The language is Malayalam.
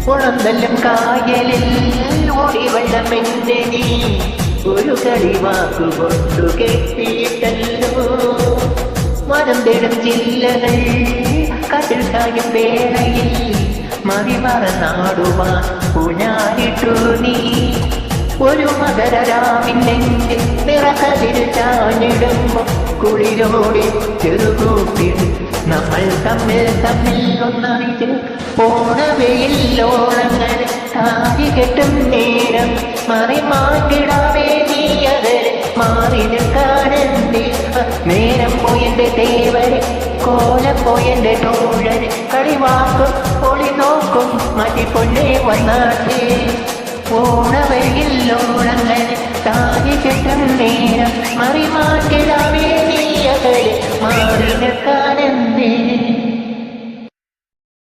ഉണന്തല്ലും കായലിൽ ഓടി വെള്ളമെന്റെ നീ ഒരു കളിവാക്കുകൊണ്ടു കെട്ടിയിട്ടല്ലോ മരം തേടും ജില്ലകൾ കതിർ കായും വേളയിൽ മറിമറന്നാടുവാൻ പുഴാനിട്ടു നീ ഒരു മകരരാവിന്റെ നിറകതിർ ചാഞ്ഞിടുമ്പോ കുളിരോടെ ചെറുകൂട്ടിൽ നമ്മൾ തമ്മിൽ ഒന്നറിച്ച് പോണവയില്ലോളങ്ങൾ താരി കെട്ടും നേരം മറിമാറ്റിടാവേ നീയത് മാറി നിൽക്കാനെന്തി നേരം പോയെന്റെ തേവര് കോലം പോയെന്റെ തോഴര് കളിവാക്കും പൊളി നോക്കും മതി പൊന്നെ വന്നാട്ടേ ഓണവയില്ലോളങ്ങൾ താരി കെട്ടും നേരം മറിമാറ്റിടാവേ നീയത് മാറി നിൽക്കാനെ